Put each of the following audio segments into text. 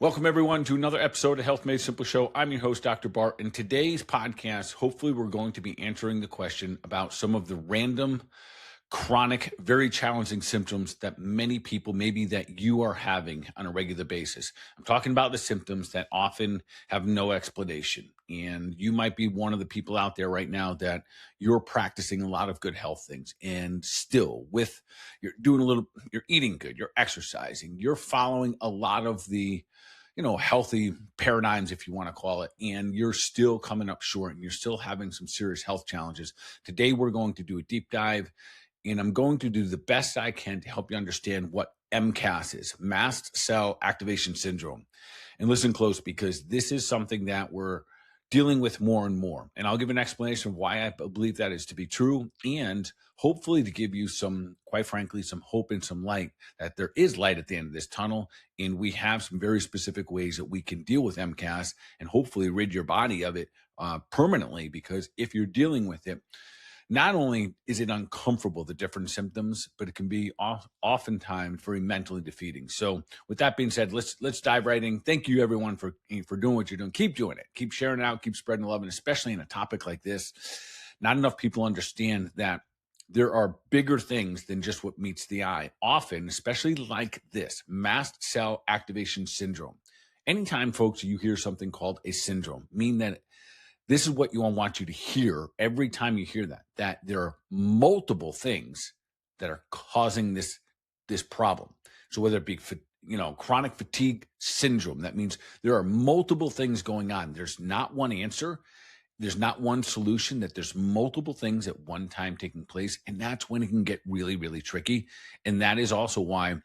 Welcome, everyone, to another episode of Health Made Simple Show. I'm your host, Dr. Bart. In today's podcast, hopefully, we're going to be answering the question about some of the random, chronic, very challenging symptoms that many people, maybe that you are having on a regular basis. I'm talking about the symptoms that often have no explanation. And you might be one of the people out there right now that you're practicing a lot of good health things. And still, you're eating good, you're exercising, you're following a lot of the healthy paradigms, if you want to call it, and you're still coming up short and you're still having some serious health challenges. Today, we're going to do a deep dive, and I'm going to do the best I can to help you understand what MCAS is, Mast Cell Activation Syndrome. And listen close, because this is something that we're dealing with more and more. And I'll give an explanation of why I believe that is to be true, and hopefully to give you quite frankly, some hope and some light, that there is light at the end of this tunnel. And we have some very specific ways that we can deal with MCAS and hopefully rid your body of it permanently. Because if you're dealing with it, not only is it uncomfortable, the different symptoms, but it can be oftentimes very mentally defeating. So with that being said, let's dive right in. Thank you, everyone, for doing what you're doing. Keep doing it. Keep sharing it out. Keep spreading the love. And especially in a topic like this, not enough people understand that there are bigger things than just what meets the eye. Often, especially like this, Mast Cell Activation Syndrome. Anytime, folks, you hear something called a syndrome, mean that this is what I want you to hear every time you hear that there are multiple things that are causing this problem. So whether it be, chronic fatigue syndrome, that means there are multiple things going on. There's not one answer. There's not one solution, that there's multiple things at one time taking place. And that's when it can get really, really tricky. And that is also why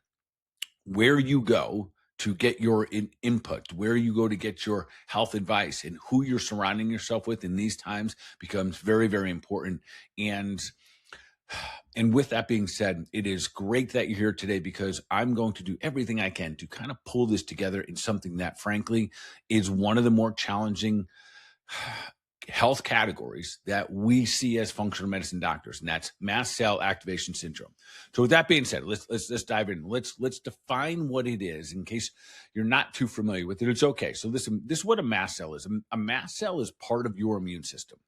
where you go to get your input, where you go to get your health advice, and who you're surrounding yourself with in these times becomes very, very important. And with that being said, it is great that you're here today, because I'm going to do everything I can to kind of pull this together in something that, frankly, is one of the more challenging health categories that we see as functional medicine doctors, and that's mast cell activation syndrome. So with that being said, let's dive in. Let's define what it is in case you're not too familiar with it. It's okay. So listen, this is what a mast cell is. A mast cell is part of your immune system.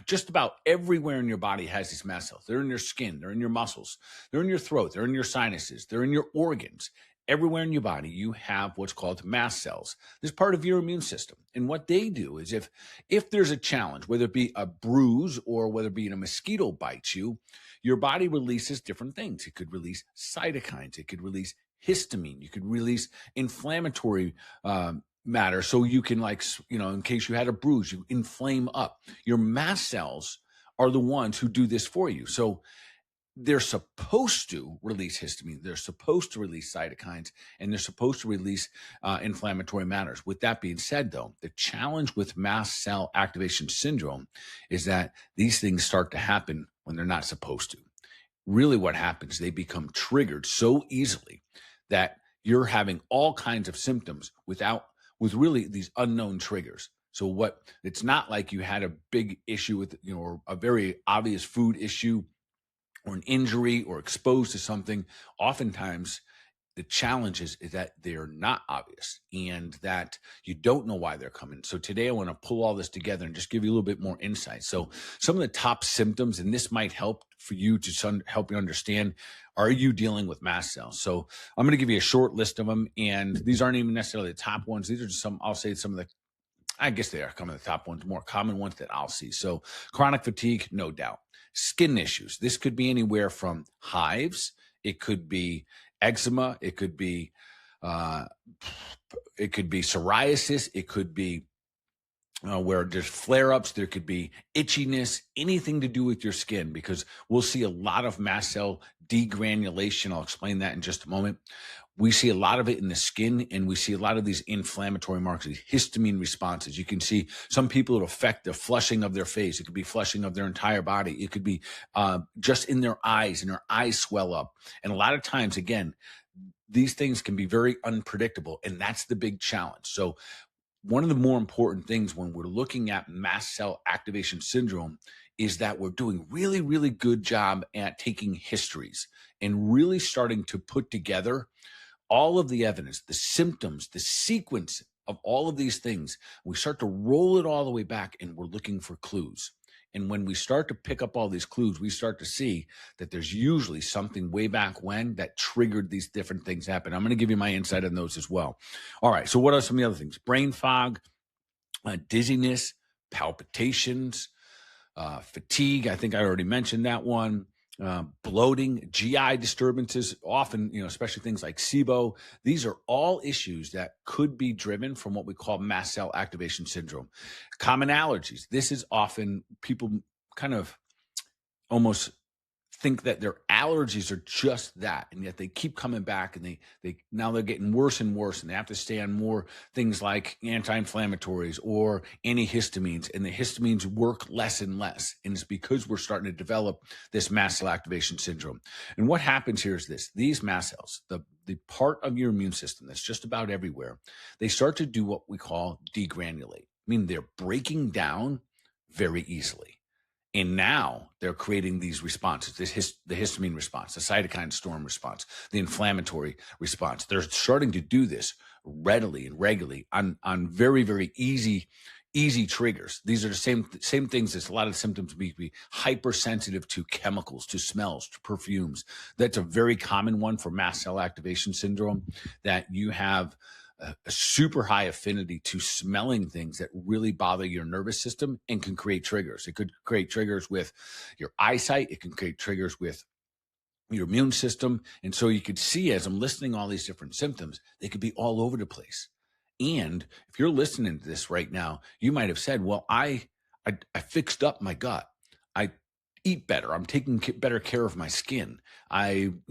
Just about everywhere in your body has these mast cells. They're in your skin, they're in your muscles, they're in your throat, they're in your sinuses, they're in your organs. Everywhere in your body, you have what's called mast cells. This is part of your immune system. And what they do is if there's a challenge, whether it be a bruise or whether it be a mosquito bites you, your body releases different things. It could release cytokines. It could release histamine. You could release inflammatory matter. So you can, in case you had a bruise, you inflame up. Your mast cells are the ones who do this for you. So they're supposed to release histamine, they're supposed to release cytokines, and they're supposed to release inflammatory matters. With that being said, though, the challenge with mast cell activation syndrome is that these things start to happen when they're not supposed to. Really what happens, they become triggered so easily that you're having all kinds of symptoms with really these unknown triggers. So it's not like you had a big issue with, or a very obvious food issue, or an injury, or exposed to something. Oftentimes, the challenge is that they're not obvious and that you don't know why they're coming. So today I want to pull all this together and just give you a little bit more insight. So some of the top symptoms, and this might help for you to help you understand, are you dealing with mast cells? So I'm going to give you a short list of them, and these aren't even necessarily the top ones. These are just I'll say some of the, I guess they are some of the top ones, more common ones that I'll see. So chronic fatigue, no doubt. Skin issues. This could be anywhere from hives. It could be eczema. It could be psoriasis. It could be where there's flare-ups. There could be itchiness, anything to do with your skin, because we'll see a lot of mast cell degranulation. I'll explain that in just a moment. We see a lot of it in the skin, and we see a lot of these inflammatory marks, these histamine responses. You can see some people, it affect the flushing of their face. It could be flushing of their entire body. It could be just in their eyes, and their eyes swell up. And a lot of times, again, these things can be very unpredictable, and that's the big challenge. So one of the more important things when we're looking at mast cell activation syndrome is that we're doing really, really good job at taking histories and really starting to put together all of the evidence, the symptoms, the sequence of all of these things, we start to roll it all the way back and we're looking for clues. And when we start to pick up all these clues, we start to see that there's usually something way back when that triggered these different things happen. I'm going to give you my insight on those as well. All right. So what are some of the other things? Brain fog, dizziness, palpitations, fatigue. I think I already mentioned that one. Bloating, GI disturbances, often, especially things like SIBO. These are all issues that could be driven from what we call mast cell activation syndrome. Common allergies. This is often people kind of almost think that their allergies are just that, and yet they keep coming back, and they now they're getting worse and worse, and they have to stay on more things like anti-inflammatories or antihistamines, and the histamines work less and less, and it's because we're starting to develop this mast cell activation syndrome. And what happens here is this: these mast cells, the part of your immune system that's just about everywhere, they start to do what we call degranulate. I mean, they're breaking down very easily. And now they're creating these responses, the histamine response, the cytokine storm response, the inflammatory response. They're starting to do this readily and regularly on very, very easy triggers. These are the same things as a lot of symptoms be hypersensitive to chemicals, to smells, to perfumes. That's a very common one for mast cell activation syndrome, that you have a super high affinity to smelling things that really bother your nervous system and can create triggers. It could create triggers with your eyesight. It can create triggers with your immune system. And so you could see, as I'm listing all these different symptoms, they could be all over the place. And if you're listening to this right now, you might have said, well, I fixed up my gut. I eat better. I'm taking better care of my skin. I'm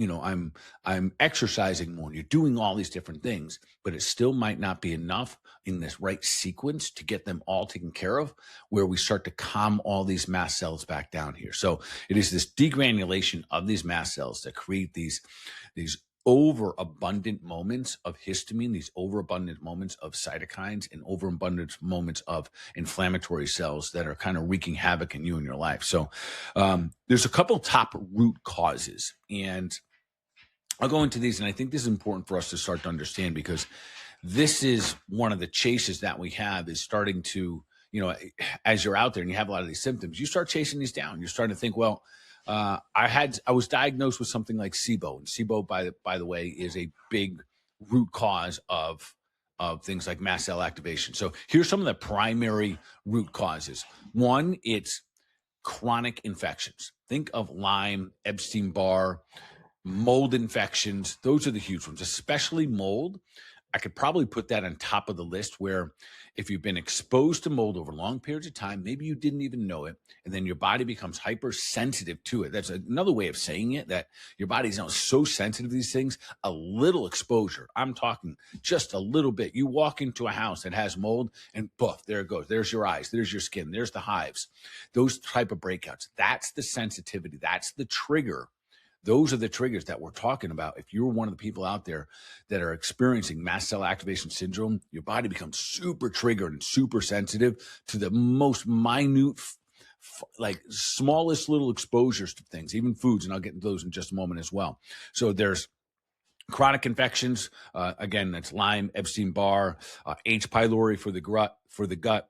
exercising more. You're doing all these different things, but it still might not be enough in this right sequence to get them all taken care of, where we start to calm all these mast cells back down here. So it is this degranulation of these mast cells that create these overabundant moments of histamine, these overabundant moments of cytokines, and overabundant moments of inflammatory cells that are kind of wreaking havoc in you and your life. So there's a couple top root causes, and I'll go into these, and I think this is important for us to start to understand, because this is one of the chases that we have, is starting to, as you're out there and you have a lot of these symptoms, you start chasing these down. You're starting to think, well, I was diagnosed with something like SIBO, and SIBO, by the way, is a big root cause of things like mast cell activation. So here's some of the primary root causes. One, it's chronic infections. Think of Lyme, Epstein-Barr, mold infections. Those are the huge ones, especially mold. I could probably put that on top of the list, where if you've been exposed to mold over long periods of time, maybe you didn't even know it, and then your body becomes hypersensitive to it. That's another way of saying it, that your body's now so sensitive to these things. A little exposure, I'm talking just a little bit. You walk into a house that has mold, and poof, there it goes. There's your eyes, there's your skin, there's the hives. Those type of breakouts, that's the sensitivity, that's the trigger. Those are the triggers that we're talking about. If you're one of the people out there that are experiencing mast cell activation syndrome, your body becomes super triggered and super sensitive to the most minute, like smallest little exposures to things, even foods. And I'll get into those in just a moment as well. So there's chronic infections. Again, that's Lyme, Epstein-Barr, H. pylori for the gut,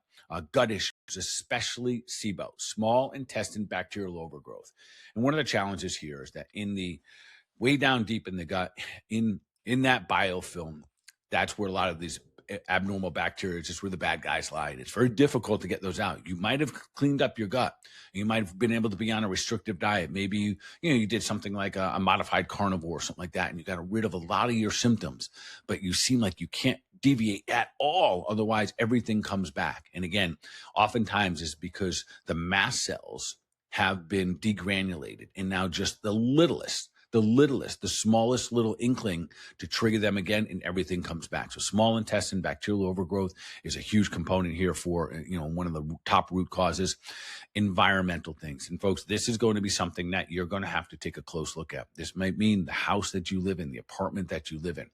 gut issues, especially SIBO, small intestine bacterial overgrowth. And one of the challenges here is that in the way down deep in the gut, in that biofilm, that's where a lot of these abnormal bacteria, just where the bad guys lie. It's very difficult to get those out. You might have cleaned up your gut. You might have been able to be on a restrictive diet. Maybe you did something like a modified carnivore or something like that, and you got rid of a lot of your symptoms, but you seem like you can't deviate at all. Otherwise, everything comes back. And again, oftentimes is because the mast cells have been degranulated, and now just the smallest little inkling to trigger them again, and everything comes back. So small intestine bacterial overgrowth is a huge component here for, one of the top root causes. Environmental things. And folks, this is going to be something that you're going to have to take a close look at. This might mean the house that you live in, the apartment that you live in,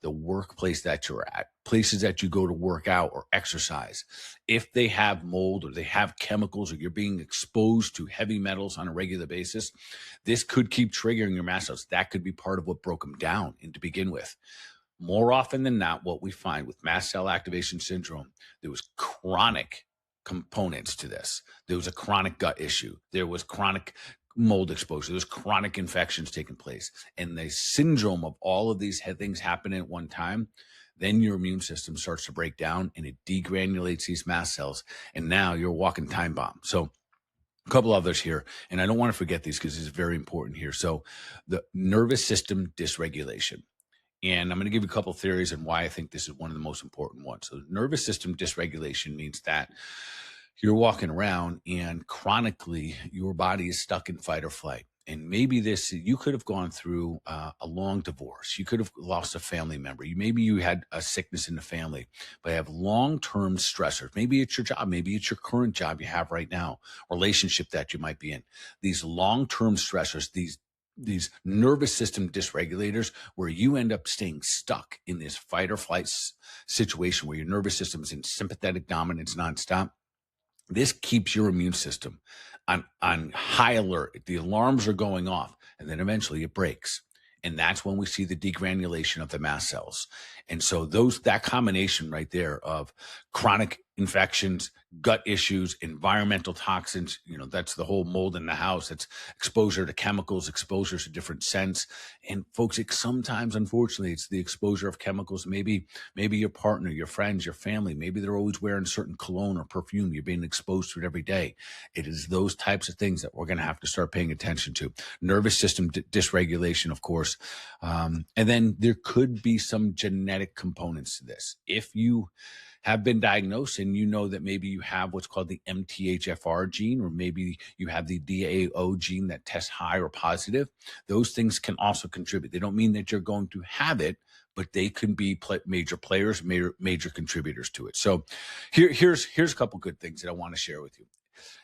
the workplace that you're at. places that you go to work out or exercise, if they have mold or they have chemicals or you're being exposed to heavy metals on a regular basis, this could keep triggering your mast cells. That could be part of what broke them down and to begin with. More often than not, what we find with mast cell activation syndrome, there was chronic components to this. There was a chronic gut issue. There was chronic mold exposure. There was chronic infections taking place. And the syndrome of all of these things happening at one time, then your immune system starts to break down and it degranulates these mast cells. And now you're a walking time bomb. So a couple others here, and I don't want to forget these because it's very important here. So the nervous system dysregulation. And I'm going to give you a couple of theories and why I think this is one of the most important ones. So nervous system dysregulation means that you're walking around and chronically your body is stuck in fight or flight. And maybe you could have gone through a long divorce. You could have lost a family member. Maybe you had a sickness in the family, but have long-term stressors. Maybe it's your job. Maybe it's your current job you have right now, relationship that you might be in. These long-term stressors, these nervous system dysregulators, where you end up staying stuck in this fight or flight situation where your nervous system is in sympathetic dominance nonstop. This keeps your immune system on high alert. The alarms are going off, and then eventually it breaks. And that's when we see the degranulation of the mast cells. And so that combination right there of chronic infections, gut issues, environmental toxins, that's the whole mold in the house. It's exposure to chemicals, exposure to different scents. And folks, sometimes, unfortunately, it's the exposure of chemicals. Maybe your partner, your friends, your family, maybe they're always wearing certain cologne or perfume. You're being exposed to it every day. It is those types of things that we're going to have to start paying attention to. Nervous system dysregulation, of course. And then there could be some genetic components to this. If you have been diagnosed and you know that maybe you have what's called the MTHFR gene, or maybe you have the DAO gene that tests high or positive, those things can also contribute. They don't mean that you're going to have it, but they can be major players, major contributors to it. So here's a couple good things that I want to share with you.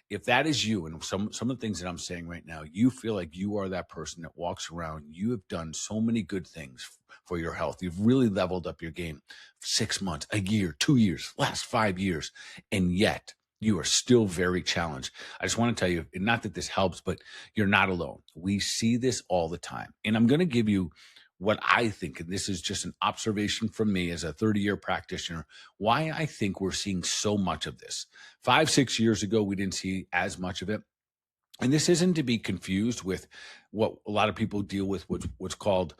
If that is you, and some of the things that I'm saying right now, you feel like you are that person that walks around, you have done so many good things for your health. You've really leveled up your game 6 months, a year, 2 years, last 5 years, and yet you are still very challenged. I just want to tell you, and not that this helps, but you're not alone. We see this all the time. And I'm going to give you what I think, and this is just an observation from me as a 30-year practitioner, why I think we're seeing so much of this. 5-6 years ago, we didn't see as much of it. And this isn't to be confused with what a lot of people deal with, what's called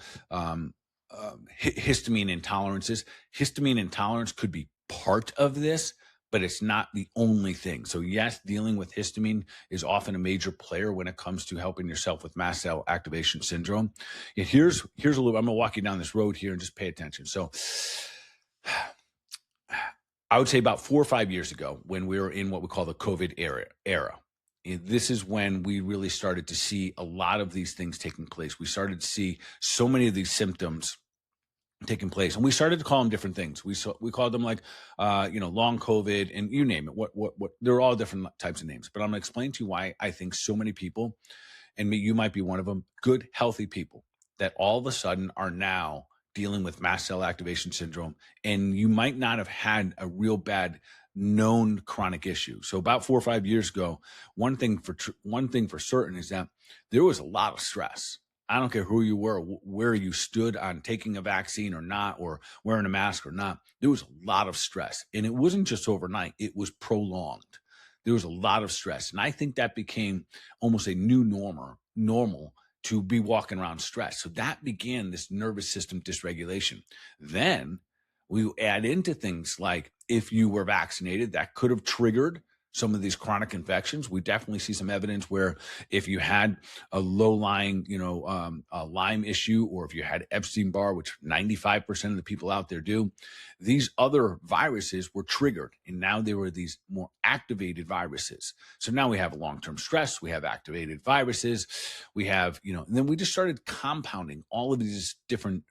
histamine intolerances. Histamine intolerance could be part of this, but it's not the only thing. So yes, dealing with histamine is often a major player when it comes to helping yourself with mast cell activation syndrome. And here's a little, I'm gonna walk you down this road here and just pay attention. So I would say about 4 or 5 years ago, when we were in what we call the COVID era, this is when we really started to see a lot of these things taking place. We started to see so many of these symptoms taking place, and we started to call them different things. We called them like, long COVID, and you name it. What they're all different types of names. But I'm going to explain to you why I think so many people, and you might be one of them, good, healthy people, that all of a sudden are now dealing with mast cell activation syndrome, and you might not have had a real bad known chronic issue. So about 4 or 5 years ago, one thing for certain is that there was a lot of stress. I don't care who you were, where you stood on taking a vaccine or not, or wearing a mask or not. There was a lot of stress, and it wasn't just overnight. It was prolonged. There was a lot of stress, and I think that became almost a new normal to be walking around stressed. So that began this nervous system dysregulation. Then we add into things like, if you were vaccinated, that could have triggered some of these chronic infections. We definitely see some evidence where if you had a low-lying, a Lyme issue, or if you had Epstein-Barr, which 95% of the people out there do, these other viruses were triggered, and now there were these more activated viruses. So now we have long-term stress, we have activated viruses, we have, and then we just started compounding all of these different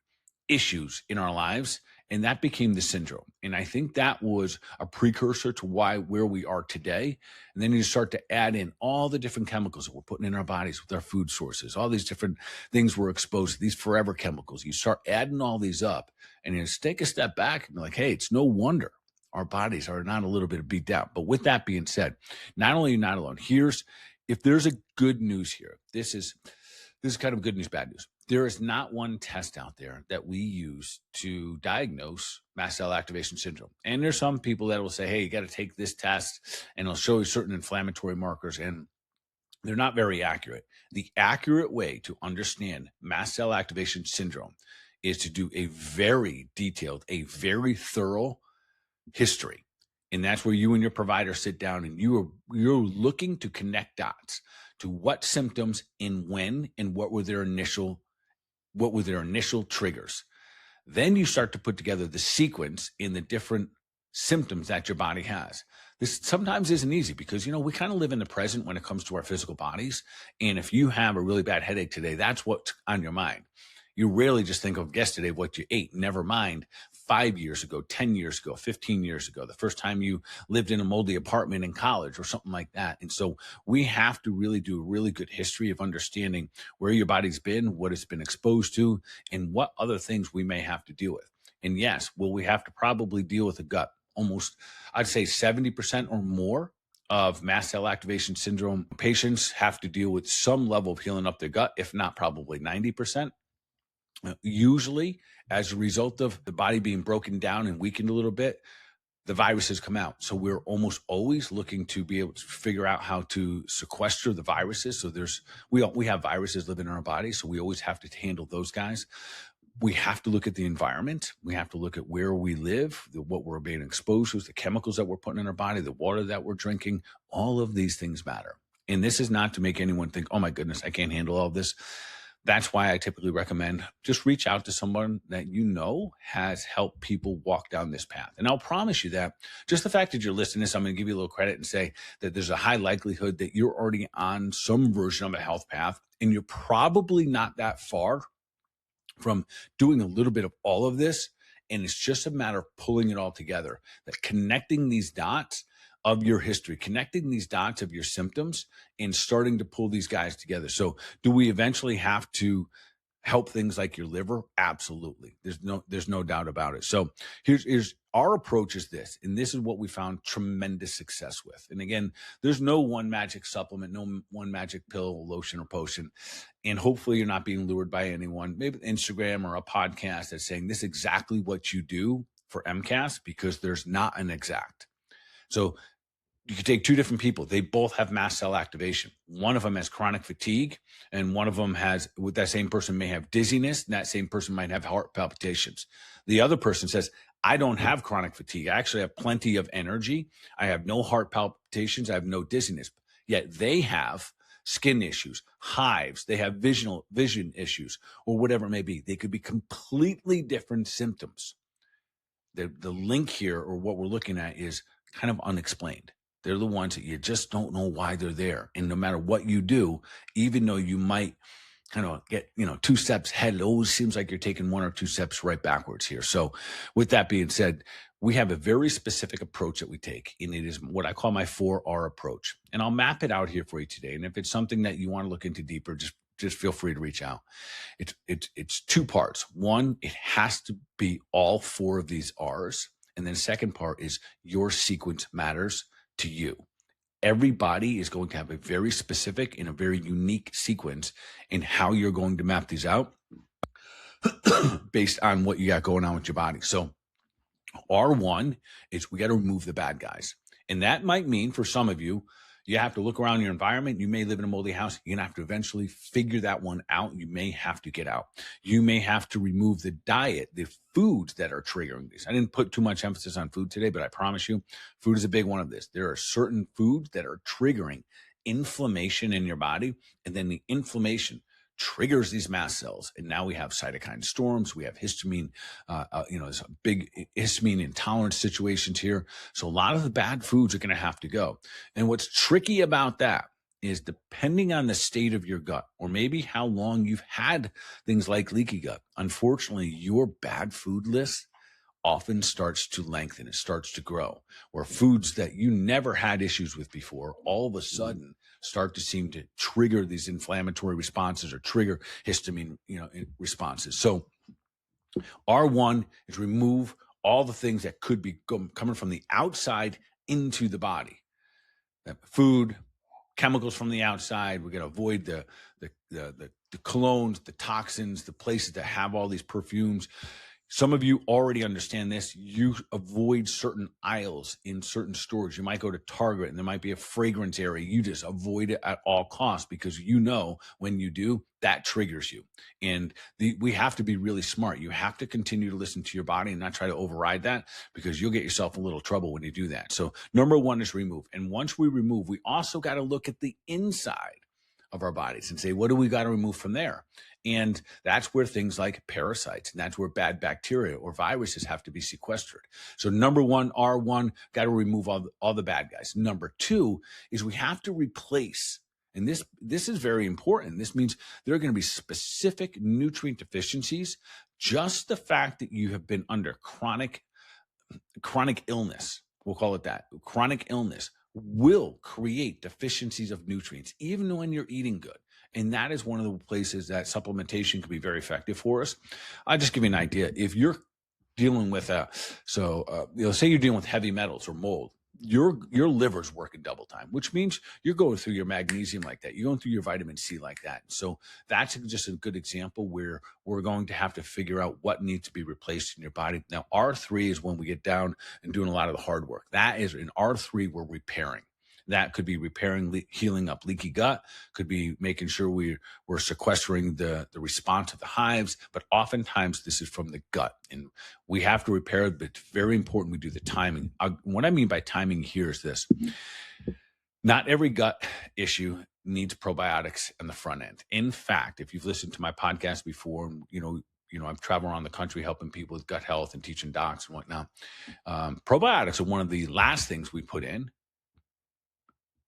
issues in our lives. And that became the syndrome. And I think that was a precursor to where we are today. And then you start to add in all the different chemicals that we're putting in our bodies with our food sources, all these different things we're exposed to, these forever chemicals. You start adding all these up and you just take a step back and be like, hey, it's no wonder our bodies are not a little bit beat down. But with that being said, not only are you not alone, if there's a good news here, this is kind of good news, bad news. There is not one test out there that we use to diagnose mast cell activation syndrome. And there's some people that will say, hey, you got to take this test and it'll show you certain inflammatory markers, and they're not very accurate. The accurate way to understand mast cell activation syndrome is to do a very detailed, a very thorough history. And that's where you and your provider sit down and you're looking to connect dots to what symptoms and when and what were their initial triggers. Then you start to put together the sequence in the different symptoms that your body has. This sometimes isn't easy because, we kind of live in the present when it comes to our physical bodies. And if you have a really bad headache today, that's what's on your mind. You rarely just think of yesterday, what you ate, never mind 5 years ago, 10 years ago, 15 years ago, the first time you lived in a moldy apartment in college or something like that. And so we have to really do a really good history of understanding where your body's been, what it's been exposed to, and what other things we may have to deal with. And yes, will we have to probably deal with the gut? Almost, I'd say 70% or more of mast cell activation syndrome patients have to deal with some level of healing up their gut, if not probably 90%. Usually, as a result of the body being broken down and weakened a little bit, the viruses come out. So we're almost always looking to be able to figure out how to sequester the viruses. So we have viruses living in our body, so we always have to handle those guys. We have to look at the environment. We have to look at where we live, what we're being exposed to, the chemicals that we're putting in our body, the water that we're drinking. All of these things matter. And this is not to make anyone think, oh my goodness, I can't handle all this. That's why I typically recommend just reach out to someone that has helped people walk down this path. And I'll promise you that just the fact that you're listening to this, I'm going to give you a little credit and say that there's a high likelihood that you're already on some version of a health path, and you're probably not that far from doing a little bit of all of this. And it's just a matter of pulling it all together, that connecting these dots of your history, connecting these dots of your symptoms and starting to pull these guys together. So do we eventually have to help things like your liver? Absolutely. There's no doubt about it. So here's our approach is this, and this is what we found tremendous success with. And again, there's no one magic supplement, no one magic pill, lotion, or potion. And hopefully you're not being lured by anyone, maybe Instagram or a podcast that's saying this is exactly what you do for MCAS, because there's not an exact. So you could take two different people. They both have mast cell activation. One of them has chronic fatigue, and one of them that same person may have dizziness, and that same person might have heart palpitations. The other person says, I don't have chronic fatigue. I actually have plenty of energy. I have no heart palpitations. I have no dizziness. Yet they have skin issues, hives. They have vision issues, or whatever it may be. They could be completely different symptoms. The link here, or what we're looking at, is kind of unexplained. They're the ones that you just don't know why they're there. And no matter what you do, even though you might kind of get, 2 steps ahead, it always seems like you're taking 1 or 2 steps right backwards here. So with that being said, we have a very specific approach that we take, and it is what I call my 4R approach. And I'll map it out here for you today. And if it's something that you want to look into deeper, just feel free to reach out. It's 2 parts. One, it has to be all 4 of these R's. And then the second part is your sequence matters to you. Everybody is going to have a very specific and a very unique sequence in how you're going to map these out based on what you got going on with your body. So R1 is we got to remove the bad guys. And that might mean for some of you, you have to look around your environment. You may live in a moldy house. You're going to have to eventually figure that one out. You may have to get out. You may have to remove the diet, the foods that are triggering these. I didn't put too much emphasis on food today, but I promise you, food is a big one of this. There are certain foods that are triggering inflammation in your body, and then the inflammation triggers these mast cells. And now we have cytokine storms. We have histamine, there's a big histamine intolerance situations here. So a lot of the bad foods are going to have to go. And what's tricky about that is, depending on the state of your gut, or maybe how long you've had things like leaky gut, unfortunately, your bad food lists often starts to lengthen, it starts to grow, where foods that you never had issues with before all of a sudden start to seem to trigger these inflammatory responses or trigger histamine, responses. So R1 is remove all the things that could be coming from the outside into the body. Food, chemicals from the outside. We're going to avoid the colognes, the toxins, the places that have all these perfumes. Some of you already understand this. You avoid certain aisles in certain stores. You might go to Target and there might be a fragrance area. You just avoid it at all costs because when you do, that triggers you. And we have to be really smart. You have to continue to listen to your body and not try to override that because you'll get yourself in a little trouble when you do that. So number one is remove. And once we remove, we also got to look at the inside of our bodies and say, what do we got to remove from there? And that's where things like parasites, and that's where bad bacteria or viruses have to be sequestered. So number one, R1, got to remove all the bad guys. Number two is we have to replace, and this is very important. This means there are going to be specific nutrient deficiencies. Just the fact that you have been under chronic illness, we'll call it that, chronic illness, will create deficiencies of nutrients, even when you're eating good. And that is one of the places that supplementation can be very effective for us. I'll just give you an idea. If you're dealing with say you're dealing with heavy metals or mold, your liver's working double time, which means you're going through your magnesium like that. You're going through your vitamin C like that. So that's just a good example where we're going to have to figure out what needs to be replaced in your body. Now, R3 is when we get down and doing a lot of the hard work. That is in R3, we're repairing. That could be repairing, healing up leaky gut, could be making sure we're sequestering the response of the hives, but oftentimes this is from the gut. And we have to repair it, but it's very important we do the timing. What I mean by timing here is this. Not every gut issue needs probiotics on the front end. In fact, if you've listened to my podcast before, I've traveled around the country helping people with gut health and teaching docs and whatnot. Probiotics are one of the last things we put in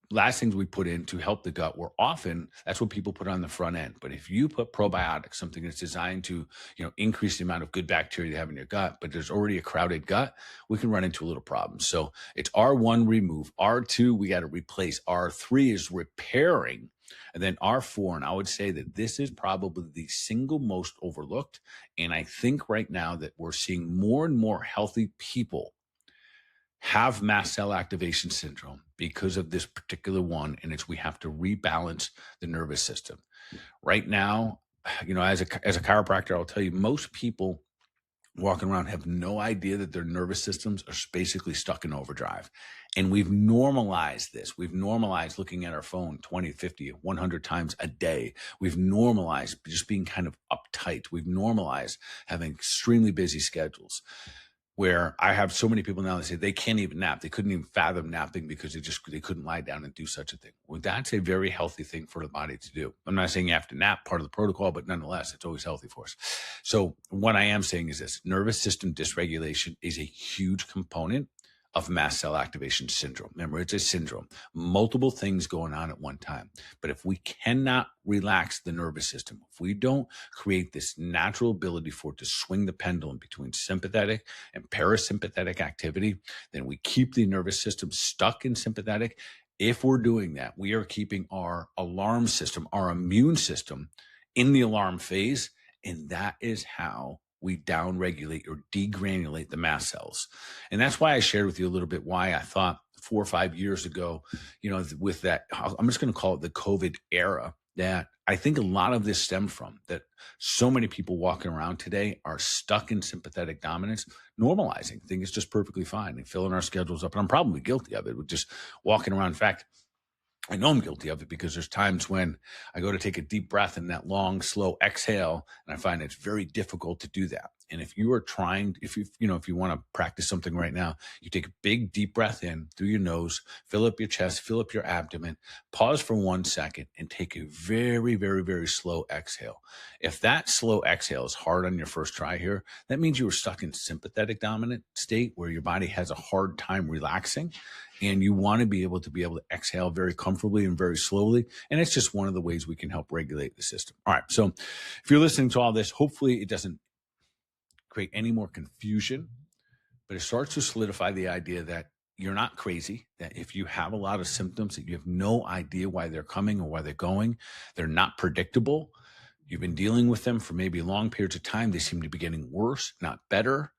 to help the gut, where often that's what people put on the front end. But if you put probiotics, something that's designed to, increase the amount of good bacteria you have in your gut, but there's already a crowded gut, we can run into a little problem. So it's R1, remove. R2, we got to replace. R3 is repairing. And then R4, and I would say that this is probably the single most overlooked. And I think right now that we're seeing more and more healthy people have mast cell activation syndrome because of this particular one, and we have to rebalance the nervous system. Right now, as a chiropractor, I'll tell you, most people walking around have no idea that their nervous systems are basically stuck in overdrive. And we've normalized this. We've normalized looking at our phone 20, 50, 100 times a day. We've normalized just being kind of uptight. We've normalized having extremely busy schedules, where I have so many people now that say they can't even nap. They couldn't even fathom napping because they couldn't lie down and do such a thing. Well, that's a very healthy thing for the body to do. I'm not saying you have to nap, part of the protocol, but nonetheless, it's always healthy for us. So what I am saying is this: nervous system dysregulation is a huge component of mast cell activation syndrome. Remember, it's a syndrome, multiple things going on at one time. But if we cannot relax the nervous system, if we don't create this natural ability for it to swing the pendulum between sympathetic and parasympathetic activity, then we keep the nervous system stuck in sympathetic. If we're doing that, we are keeping our alarm system, our immune system in the alarm phase. And that is how we downregulate or degranulate the mast cells. And that's why I shared with you a little bit why I thought 4 or 5 years ago, with that, I'm just going to call it the COVID era, that I think a lot of this stemmed from that so many people walking around today are stuck in sympathetic dominance, normalizing. I think it's just perfectly fine and filling our schedules up. And I'm probably guilty of it with just walking around. In fact, I know I'm guilty of it because there's times when I go to take a deep breath and that long, slow exhale, and I find it's very difficult to do that. And if you are trying, if you want to practice something right now, you take a big, deep breath in through your nose, fill up your chest, fill up your abdomen, pause for 1 second, and take a very, very, very slow exhale. If that slow exhale is hard on your first try here, that means you were stuck in sympathetic dominant state where your body has a hard time relaxing. And you want to be able to exhale very comfortably and very slowly. And it's just one of the ways we can help regulate the system. All right. So if you're listening to all this, hopefully it doesn't create any more confusion but it starts to solidify the idea that you're not crazy, that if you have a lot of symptoms that you have no idea why they're coming or why they're going, they're not predictable. You've been dealing with them for maybe long periods of time. They seem to be getting worse, not better.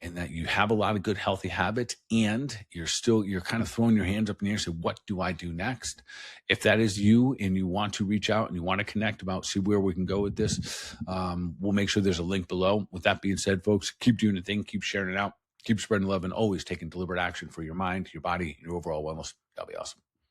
And that you have a lot of good, healthy habits, and you're kind of throwing your hands up in the air and say, what do I do next? If that is you and you want to reach out and you want to connect about, see where we can go with this, we'll make sure there's a link below. With that being said, folks, keep doing the thing, keep sharing it out, keep spreading love, and always taking deliberate action for your mind, your body, your overall wellness. That'll be awesome.